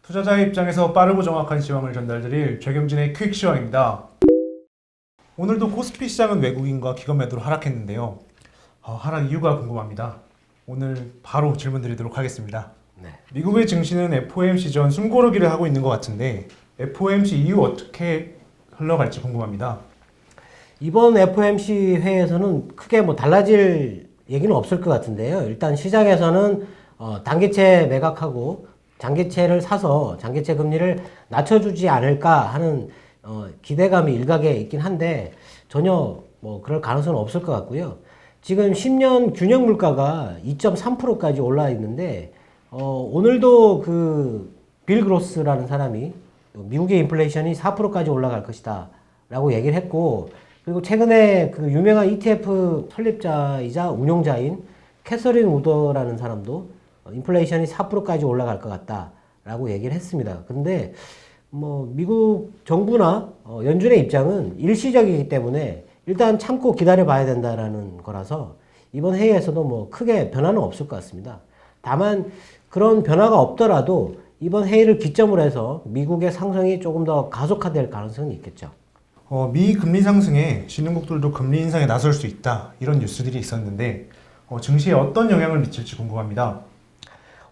투자자의 입장에서 빠르고 정확한 시황을 전달드릴 최경진의 퀵 시황입니다. 오늘도 코스피 시장은 외국인과 기관 매도로 하락했는데요. 하락 이유가 궁금합니다. 오늘 바로 질문 드리도록 하겠습니다. 네. 미국의 증시는 FOMC 전 숨고르기를 하고 있는 것 같은데 FOMC 이후 어떻게 흘러갈지 궁금합니다. 이번 FOMC 회에서는 크게 달라질 얘기는 없을 것 같은데요. 일단 시장에서는 단기채 매각하고 장기채를 사서 장기채 금리를 낮춰주지 않을까 하는 기대감이 일각에 있긴 한데 전혀 그럴 가능성은 없을 것 같고요. 지금 10년 균형 물가가 2.3%까지 올라 있는데 오늘도 빌 그로스라는 사람이 미국의 인플레이션이 4%까지 올라갈 것이다 라고 얘기를 했고, 그리고 최근에 그 유명한 ETF 설립자이자 운용자인 캐서린 우더라는 사람도 인플레이션이 4%까지 올라갈 것 같다 라고 얘기를 했습니다. 근데 미국 정부나 연준의 입장은 일시적이기 때문에 일단 참고 기다려 봐야 된다라는 거라서 이번 회의에서도 크게 변화는 없을 것 같습니다. 다만 그런 변화가 없더라도 이번 회의를 기점으로 해서 미국의 상승이 조금 더 가속화될 가능성은 있겠죠. 미 금리 상승에 신흥국들도 금리 인상에 나설 수 있다 이런 뉴스들이 있었는데 증시에 어떤 영향을 미칠지 궁금합니다.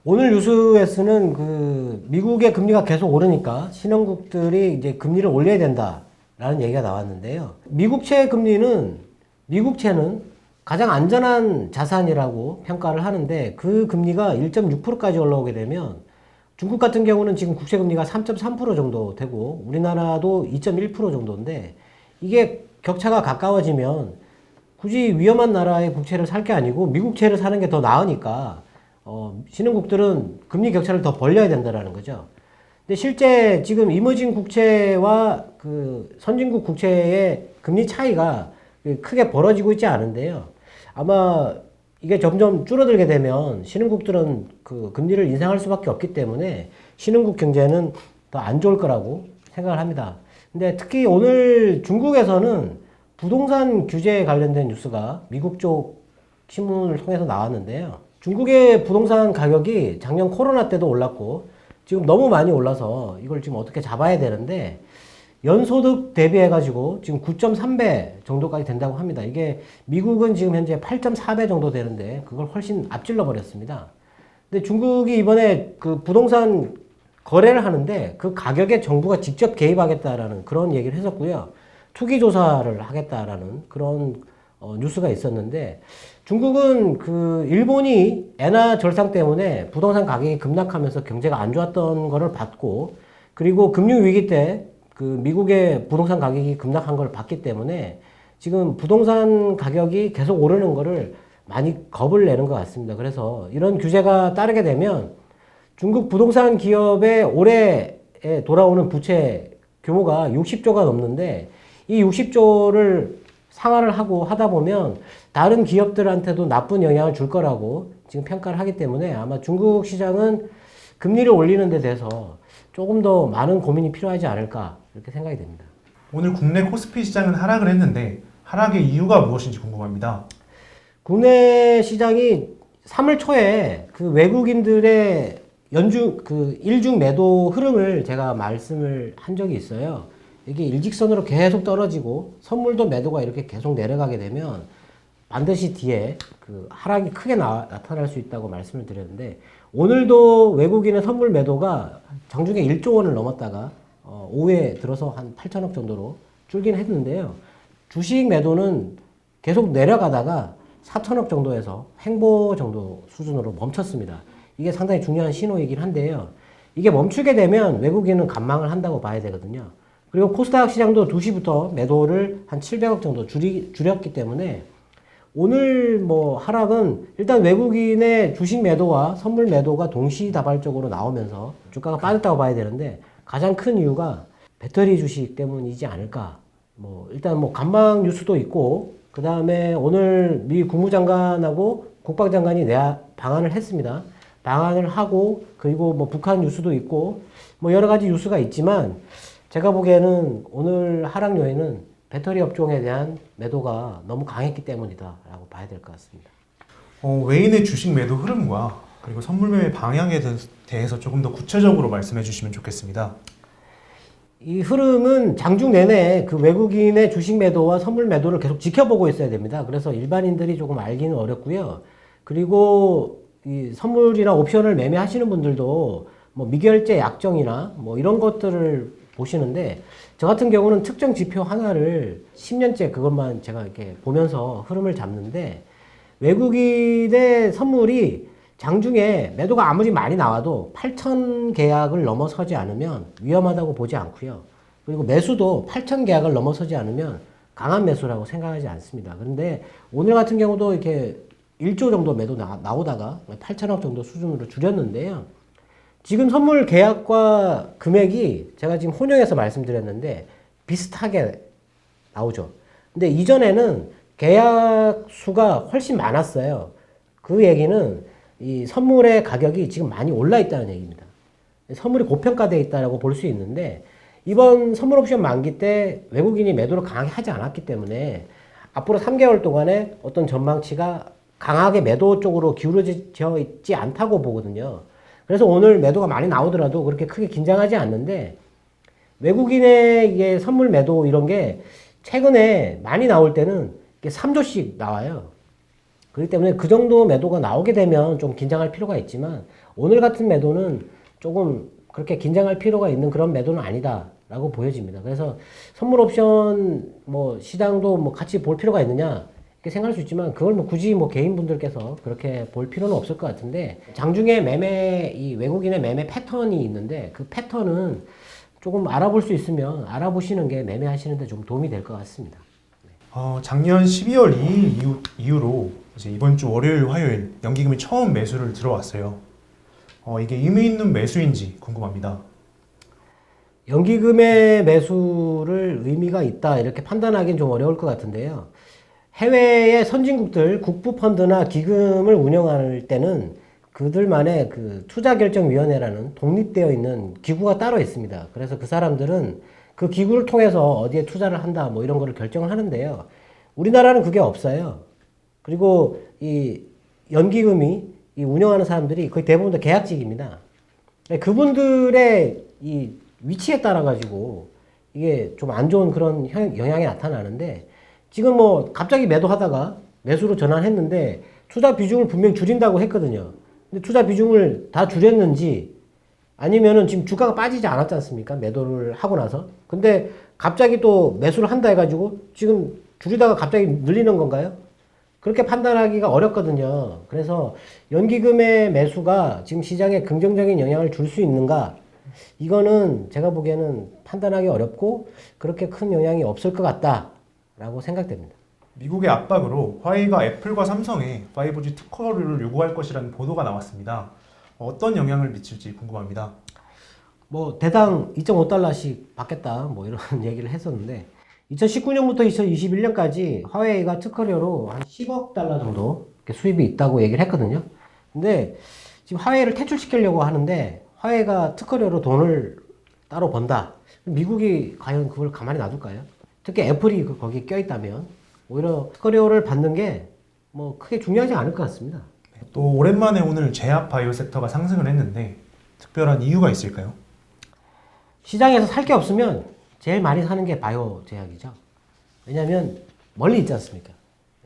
오늘 뉴스에서는 미국의 금리가 계속 오르니까 신흥국들이 이제 금리를 올려야 된다라는 얘기가 나왔는데요. 미국채는 가장 안전한 자산이라고 평가를 하는데 그 금리가 1.6%까지 올라오게 되면 중국 같은 경우는 지금 국채 금리가 3.3% 정도 되고 우리나라도 2.1% 정도인데 이게 격차가 가까워지면 굳이 위험한 나라의 국채를 살 게 아니고 미국채를 사는 게 더 나으니까 신흥국들은 금리 격차를 더 벌려야 된다라는 거죠. 근데 실제 지금 이머징 국채와 선진국 국채의 금리 차이가 크게 벌어지고 있지 않은데요. 아마 이게 점점 줄어들게 되면 신흥국들은 금리를 인상할 수밖에 없기 때문에 신흥국 경제는 더 안 좋을 거라고 생각을 합니다. 근데 특히 오늘 중국에서는 부동산 규제에 관련된 뉴스가 미국 쪽 신문을 통해서 나왔는데요. 중국의 부동산 가격이 작년 코로나 때도 올랐고 지금 너무 많이 올라서 이걸 지금 어떻게 잡아야 되는데 연소득 대비해가지고 지금 9.3배 정도까지 된다고 합니다. 이게 미국은 지금 현재 8.4배 정도 되는데 그걸 훨씬 앞질러 버렸습니다. 근데 중국이 이번에 부동산 거래를 하는데 그 가격에 정부가 직접 개입하겠다라는 그런 얘기를 했었고요. 투기 조사를 하겠다라는 그런 뉴스가 있었는데 중국은 일본이 엔화 절상 때문에 부동산 가격이 급락하면서 경제가 안 좋았던 거를 봤고, 그리고 금융위기 때 미국의 부동산 가격이 급락한 걸 봤기 때문에 지금 부동산 가격이 계속 오르는 거를 많이 겁을 내는 것 같습니다. 그래서 이런 규제가 따르게 되면 중국 부동산 기업의 올해에 돌아오는 부채 규모가 60조가 넘는데 이 60조를 상환을 하고 하다 보면 다른 기업들한테도 나쁜 영향을 줄 거라고 지금 평가를 하기 때문에 아마 중국 시장은 금리를 올리는 데 대해서 조금 더 많은 고민이 필요하지 않을까 이렇게 생각이 됩니다. 오늘 국내 코스피 시장은 하락을 했는데 하락의 이유가 무엇인지 궁금합니다. 국내 시장이 3월 초에 외국인들의 일중 매도 흐름을 제가 말씀을 한 적이 있어요. 이게 일직선으로 계속 떨어지고 선물도 매도가 이렇게 계속 내려가게 되면 반드시 뒤에 하락이 크게 나타날 수 있다고 말씀을 드렸는데 오늘도 외국인의 선물 매도가 장중에 1조 원을 넘었다가 오후에 들어서 한 8천억 정도로 줄긴 했는데요. 주식 매도는 계속 내려가다가 4천억 정도에서 횡보 정도 수준으로 멈췄습니다. 이게 상당히 중요한 신호이긴 한데요. 이게 멈추게 되면 외국인은 관망을 한다고 봐야 되거든요. 그리고 코스닥 시장도 2시부터 매도를 한 700억 정도 줄였기 때문에 오늘 하락은 일단 외국인의 주식 매도와 선물 매도가 동시다발적으로 나오면서 주가가 빠졌다고 봐야 되는데 가장 큰 이유가 배터리 주식 때문이지 않을까. 일단 관망 뉴스도 있고 그 다음에 오늘 미 국무장관하고 국방장관이 방한을 했습니다. 방한을 하고 그리고 북한 뉴스도 있고 여러 가지 뉴스가 있지만 제가 보기에는 오늘 하락 요인은 배터리 업종에 대한 매도가 너무 강했기 때문이다 라고 봐야 될 것 같습니다. 외인의 주식 매도 흐름과 그리고 선물 매매 방향에 대해서 조금 더 구체적으로 말씀해 주시면 좋겠습니다. 이 흐름은 장중 내내 그 외국인의 주식 매도와 선물 매도를 계속 지켜보고 있어야 됩니다. 그래서 일반인들이 조금 알기는 어렵고요. 그리고 이 선물이나 옵션을 매매하시는 분들도 뭐 미결제 약정이나 뭐 이런 것들을 보시는데, 저 같은 경우는 특정 지표 하나를 10년째 그것만 제가 이렇게 보면서 흐름을 잡는데, 외국인의 선물이 장중에 매도가 아무리 많이 나와도 8천 계약을 넘어서지 않으면 위험하다고 보지 않고요. 그리고 매수도 8천 계약을 넘어서지 않으면 강한 매수라고 생각하지 않습니다. 그런데 오늘 같은 경우도 이렇게 1조 정도 매도 나오다가 8천억 정도 수준으로 줄였는데요. 지금 선물 계약과 금액이 제가 지금 혼용해서 말씀드렸는데 비슷하게 나오죠. 근데 이전에는 계약 수가 훨씬 많았어요. 그 얘기는 이 선물의 가격이 지금 많이 올라 있다는 얘기입니다. 선물이 고평가되어 있다고 볼 수 있는데, 이번 선물 옵션 만기 때 외국인이 매도를 강하게 하지 않았기 때문에 앞으로 3개월 동안에 어떤 전망치가 강하게 매도 쪽으로 기울어져 있지 않다고 보거든요. 그래서 오늘 매도가 많이 나오더라도 그렇게 크게 긴장하지 않는데, 외국인의 이게 선물 매도 이런 게 최근에 많이 나올 때는 3조씩 나와요. 그렇기 때문에 그 정도 매도가 나오게 되면 좀 긴장할 필요가 있지만, 오늘 같은 매도는 조금 그렇게 긴장할 필요가 있는 그런 매도는 아니다라고 보여집니다. 그래서 선물 옵션 뭐 시장도 뭐 같이 볼 필요가 있느냐 이렇게 생각할 수 있지만, 그걸 뭐 굳이 뭐 개인분들께서 그렇게 볼 필요는 없을 것 같은데, 장중에 이 외국인의 매매 패턴이 있는데 그 패턴은 조금 알아볼 수 있으면 알아보시는 게 매매하시는데 좀 도움이 될 것 같습니다. 작년 12월 2일 이후로 이제 이번 주 월요일, 화요일 연기금이 처음 매수를 들어왔어요. 이게 의미 있는 매수인지 궁금합니다. 연기금의 매수를 의미가 있다 이렇게 판단하기는 좀 어려울 것 같은데요. 해외의 선진국들 국부펀드나 기금을 운영할 때는 그들만의 그 투자결정위원회라는 독립되어 있는 기구가 따로 있습니다. 그래서 그 사람들은 그 기구를 통해서 어디에 투자를 한다 뭐 이런 거를 결정을 하는데요. 우리나라는 그게 없어요. 그리고 이 연기금이 이 운영하는 사람들이 거의 대부분 다 계약직입니다. 그분들의 이 위치에 따라 가지고 이게 좀 안 좋은 그런 영향이 나타나는데, 지금 뭐 갑자기 매도하다가 매수로 전환했는데 투자 비중을 분명히 줄인다고 했거든요. 근데 투자 비중을 다 줄였는지 아니면은 지금 주가가 빠지지 않았지 않습니까? 매도를 하고 나서. 근데 갑자기 또 매수를 한다 해가지고 지금 줄이다가 갑자기 늘리는 건가요? 그렇게 판단하기가 어렵거든요. 그래서 연기금의 매수가 지금 시장에 긍정적인 영향을 줄 수 있는가? 이거는 제가 보기에는 판단하기 어렵고 그렇게 큰 영향이 없을 것 같다라고 생각됩니다. 미국의 압박으로 화웨이가 애플과 삼성에 5G 특허료를 요구할 것이라는 보도가 나왔습니다. 어떤 영향을 미칠지 궁금합니다. 뭐 대당 2.5달러씩 받겠다 뭐 이런 얘기를 했었는데, 2019년부터 2021년까지 화웨이가 특허료로 한 10억 달러 정도 수입이 있다고 얘기를 했거든요. 근데 지금 화웨이를 퇴출시키려고 하는데 화웨이가 특허료로 돈을 따로 번다. 미국이 과연 그걸 가만히 놔둘까요? 특히 애플이 거기 껴있다면 오히려 특허료를 받는 게 뭐 크게 중요하지 않을 것 같습니다. 또 오랜만에 오늘 제약 바이오 섹터가 상승을 했는데 특별한 이유가 있을까요? 시장에서 살 게 없으면 제일 많이 사는 게 바이오 제약이죠. 왜냐하면 멀리 있지 않습니까?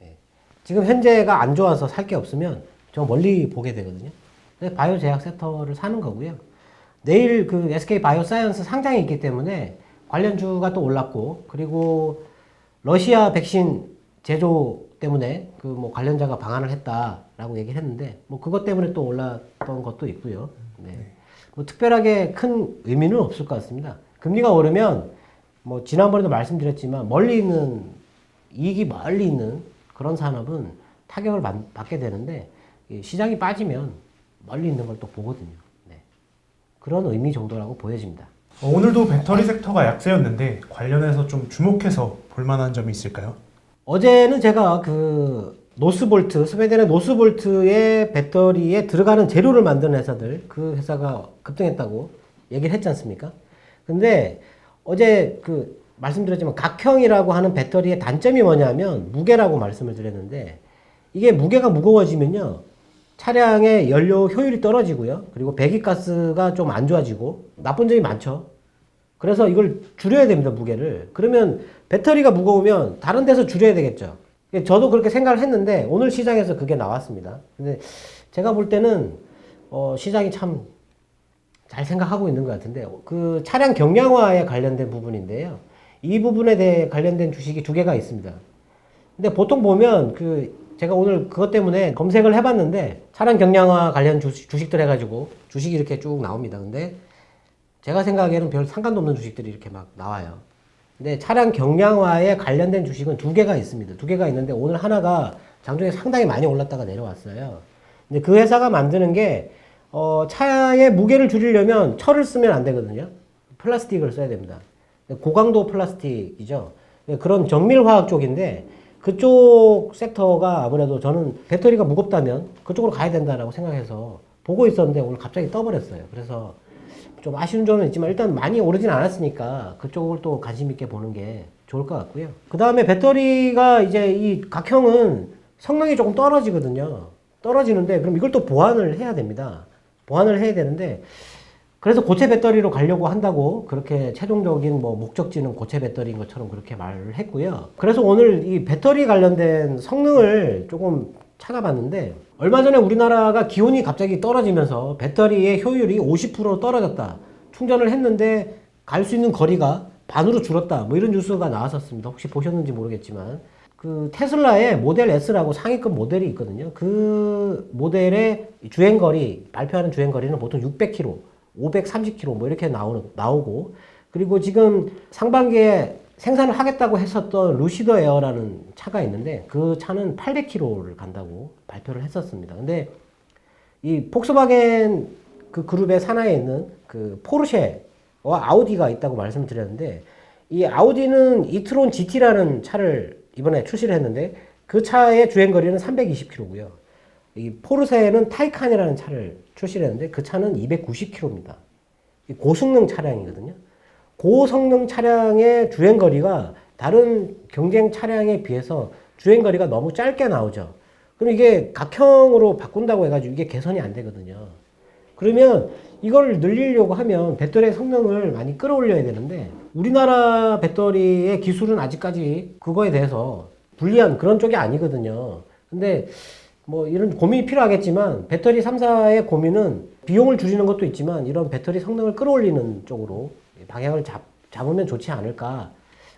예. 지금 현재가 안 좋아서 살 게 없으면 저 멀리 보게 되거든요. 그래서 바이오 제약 섹터를 사는 거고요. 내일 그 SK 바이오사이언스 상장이 있기 때문에 관련주가 또 올랐고, 그리고 러시아 백신 제조 때문에 그 뭐 관련자가 방한을 했다라고 얘기를 했는데, 뭐 그것 때문에 또 올랐던 것도 있고요. 네. 뭐 특별하게 큰 의미는 없을 것 같습니다. 금리가 오르면 뭐 지난번에도 말씀드렸지만 멀리 있는 이익이 멀리 있는 그런 산업은 타격을 받게 되는데, 시장이 빠지면 멀리 있는 걸 또 보거든요. 네. 그런 의미 정도라고 보여집니다. 오늘도 배터리 섹터가 약세였는데 관련해서 좀 주목해서 볼 만한 점이 있을까요? 어제는 제가 그 노스볼트, 스웨덴의 노스볼트의 배터리에 들어가는 재료를 만드는 회사들, 그 회사가 급등했다고 얘기를 했지 않습니까? 근데 어제 그 말씀드렸지만 각형이라고 하는 배터리의 단점이 뭐냐면 무게라고 말씀을 드렸는데, 이게 무게가 무거워지면요 차량의 연료 효율이 떨어지고요. 그리고 배기가스가 좀 안 좋아지고 나쁜 점이 많죠. 그래서 이걸 줄여야 됩니다, 무게를. 그러면 배터리가 무거우면 다른 데서 줄여야 되겠죠. 저도 그렇게 생각을 했는데 오늘 시장에서 그게 나왔습니다. 근데 제가 볼 때는 시장이 참 잘 생각하고 있는 것 같은데 그 차량 경량화에 관련된 부분인데요. 이 부분에 대해 관련된 주식이 두 개가 있습니다. 근데 보통 보면 제가 오늘 그것 때문에 검색을 해봤는데 차량 경량화 관련 주식들 해가지고 주식이 이렇게 쭉 나옵니다. 근데 제가 생각하기에는 별 상관도 없는 주식들이 이렇게 막 나와요. 근데 차량 경량화에 관련된 주식은 두 개가 있습니다. 두 개가 있는데 오늘 하나가 장중에 상당히 많이 올랐다가 내려왔어요. 근데 그 회사가 만드는 게 차의 무게를 줄이려면 철을 쓰면 안 되거든요. 플라스틱을 써야 됩니다. 고강도 플라스틱이죠. 그런 정밀화학 쪽인데 그쪽 섹터가 아무래도 저는 배터리가 무겁다면 그쪽으로 가야 된다라고 생각해서 보고 있었는데 오늘 갑자기 떠버렸어요. 그래서 좀 아쉬운 점은 있지만 일단 많이 오르진 않았으니까 그쪽을 또 관심 있게 보는 게 좋을 것 같고요. 그 다음에 배터리가 이제 이 각형은 성능이 조금 떨어지거든요. 떨어지는데 그럼 이걸 또 보완을 해야 됩니다. 보완을 해야 되는데 그래서 고체 배터리로 가려고 한다고 그렇게 최종적인 목적지는 고체 배터리인 것처럼 그렇게 말을 했고요. 그래서 오늘 이 배터리 관련된 성능을 조금 찾아봤는데 얼마 전에 우리나라가 기온이 갑자기 떨어지면서 배터리의 효율이 50% 떨어졌다. 충전을 했는데 갈 수 있는 거리가 반으로 줄었다. 뭐 이런 뉴스가 나왔었습니다. 혹시 보셨는지 모르겠지만 그 테슬라의 모델 S라고 상위급 모델이 있거든요. 그 모델의 주행거리, 발표하는 주행거리는 보통 600km, 530km 뭐 이렇게 나오고 그리고 지금 상반기에 생산을 하겠다고 했었던 루시더 에어라는 차가 있는데 그 차는 800km를 간다고 발표를 했었습니다. 근데 이 폭스바겐 그 그룹의 산하에 있는 그 포르쉐와 아우디가 있다고 말씀드렸는데 이 아우디는 이트론 GT라는 차를 이번에 출시를 했는데 그 차의 주행거리는 320km고요. 이 포르쉐는 타이칸이라는 차를 출시를 했는데 그 차는 290km입니다. 고성능 차량이거든요. 고성능 차량의 주행거리가 다른 경쟁 차량에 비해서 주행거리가 너무 짧게 나오죠. 그럼 이게 각형으로 바꾼다고 해가지고 이게 개선이 안 되거든요. 그러면 이걸 늘리려고 하면 배터리의 성능을 많이 끌어올려야 되는데 우리나라 배터리의 기술은 아직까지 그거에 대해서 불리한 그런 쪽이 아니거든요. 근데 뭐 이런 고민이 필요하겠지만 배터리 3사의 고민은 비용을 줄이는 것도 있지만 이런 배터리 성능을 끌어올리는 쪽으로 방향을 잡으면 좋지 않을까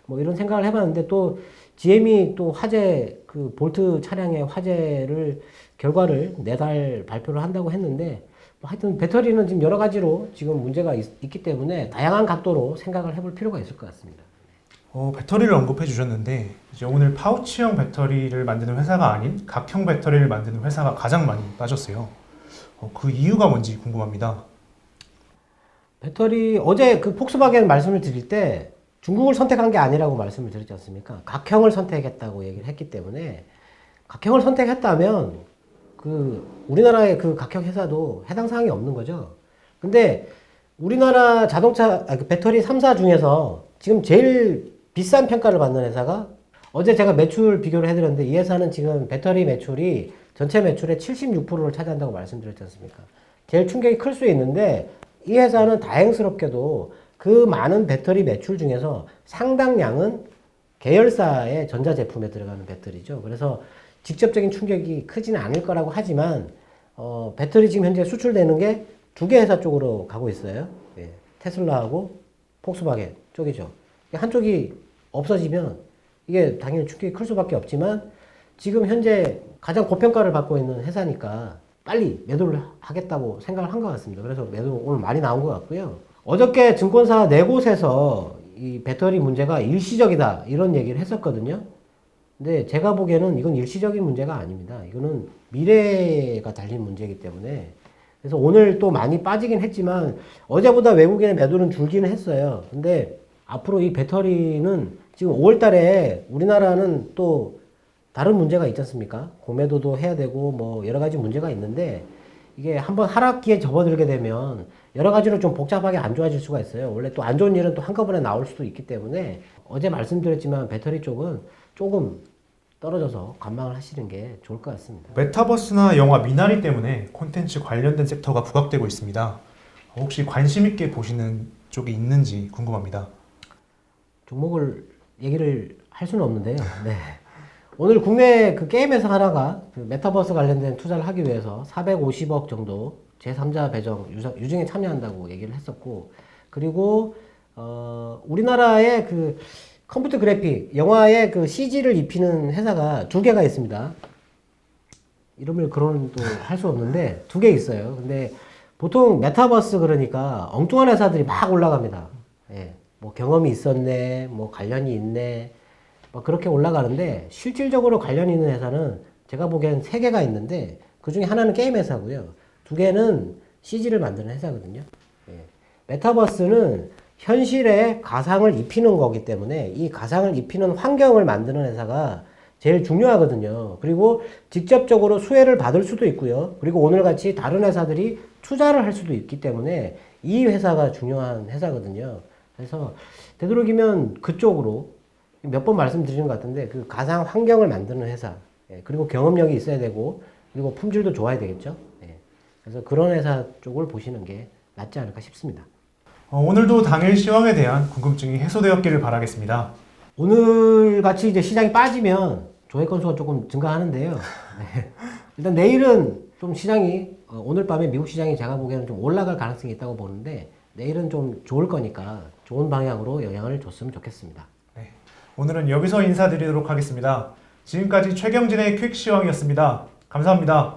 뭐 이런 생각을 해봤는데 또 GM이 또 화재 그 볼트 차량의 화재를 결과를 내달 발표를 한다고 했는데 하여튼 배터리는 지금 여러 가지로 지금 문제가 있기 때문에 다양한 각도로 생각을 해볼 필요가 있을 것 같습니다. 배터리를 언급해 주셨는데 이제 오늘 파우치형 배터리를 만드는 회사가 아닌 각형 배터리를 만드는 회사가 가장 많이 빠졌어요. 그 이유가 뭔지 궁금합니다. 배터리 어제 그 폭스바겐 말씀을 드릴 때 중국을 선택한 게 아니라고 말씀을 드렸지 않습니까? 각형을 선택했다고 얘기를 했기 때문에 각형을 선택했다면 그 우리나라의 그 각형 회사도 해당 사항이 없는 거죠. 근데 우리나라 자동차 그 배터리 3사 중에서 지금 제일 비싼 평가를 받는 회사가 어제 제가 매출 비교를 해드렸는데 이 회사는 지금 배터리 매출이 전체 매출의 76%를 차지한다고 말씀드렸지 않습니까? 제일 충격이 클 수 있는데 이 회사는 다행스럽게도 그 많은 배터리 매출 중에서 상당량은 계열사의 전자제품에 들어가는 배터리죠. 그래서 직접적인 충격이 크지는 않을 거라고 하지만 배터리 지금 현재 수출되는 게 두 개 회사 쪽으로 가고 있어요. 예, 테슬라하고 폭스바겐 쪽이죠. 한쪽이 없어지면 이게 당연히 충격이 클 수밖에 없지만 지금 현재 가장 고평가를 받고 있는 회사니까 빨리 매도를 하겠다고 생각을 한 것 같습니다. 그래서 매도 오늘 많이 나온 것 같고요. 어저께 증권사 네 곳에서 이 배터리 문제가 일시적이다 이런 얘기를 했었거든요. 근데 제가 보기에는 이건 일시적인 문제가 아닙니다. 이거는 미래가 달린 문제이기 때문에 그래서 오늘 또 많이 빠지긴 했지만 어제보다 외국인의 매도는 줄기는 했어요. 근데 앞으로 이 배터리는 지금 5월 달에 우리나라는 또 다른 문제가 있지 않습니까? 고매도도 해야 되고 뭐 여러 가지 문제가 있는데 이게 한번 하락기에 접어들게 되면 여러 가지로 좀 복잡하게 안 좋아질 수가 있어요. 원래 또 안 좋은 일은 또 한꺼번에 나올 수도 있기 때문에 어제 말씀드렸지만 배터리 쪽은 조금 떨어져서 관망을 하시는 게 좋을 것 같습니다. 메타버스나 영화 미나리 때문에 콘텐츠 관련된 섹터가 부각되고 있습니다. 혹시 관심 있게 보시는 쪽이 있는지 궁금합니다. 종목을 얘기를 할 수는 없는데요. 네. 오늘 국내 그 게임 회사 하나가 그 메타버스 관련된 투자를 하기 위해서 450억 정도 제3자 배정 유증에 참여한다고 얘기를 했었고, 그리고 우리나라의 그 컴퓨터 그래픽 영화에 그 CG를 입히는 회사가 두 개가 있습니다. 이름을 그런 또 할 수 없는데 두 개 있어요. 근데 보통 메타버스 그러니까 엉뚱한 회사들이 막 올라갑니다. 예. 뭐 경험이 있었네, 뭐 관련이 있네, 뭐 그렇게 올라가는데 실질적으로 관련 있는 회사는 제가 보기엔 세 개가 있는데 그 중에 하나는 게임 회사고요. 두 개는 CG를 만드는 회사거든요. 예. 메타버스는 현실에 가상을 입히는 거기 때문에 이 가상을 입히는 환경을 만드는 회사가 제일 중요하거든요. 그리고 직접적으로 수혜를 받을 수도 있고요. 그리고 오늘같이 다른 회사들이 투자를 할 수도 있기 때문에 이 회사가 중요한 회사거든요. 그래서 되도록이면 그쪽으로 몇 번 말씀드리는 것 같은데 그 가상 환경을 만드는 회사, 예, 그리고 경험력이 있어야 되고 그리고 품질도 좋아야 되겠죠. 예, 그래서 그런 회사 쪽을 보시는 게 낫지 않을까 싶습니다. 오늘도 당일 시황에 대한 궁금증이 해소되었기를 바라겠습니다. 오늘 같이 이제 시장이 빠지면 조회 건수가 조금 증가하는데요. 네. 일단 내일은 좀 시장이 오늘 밤에 미국 시장이 제가 보기에는 좀 올라갈 가능성이 있다고 보는데 내일은 좀 좋을 거니까 좋은 방향으로 영향을 줬으면 좋겠습니다. 네, 오늘은 여기서 인사드리도록 하겠습니다. 지금까지 최경진의 퀵시황이었습니다. 감사합니다.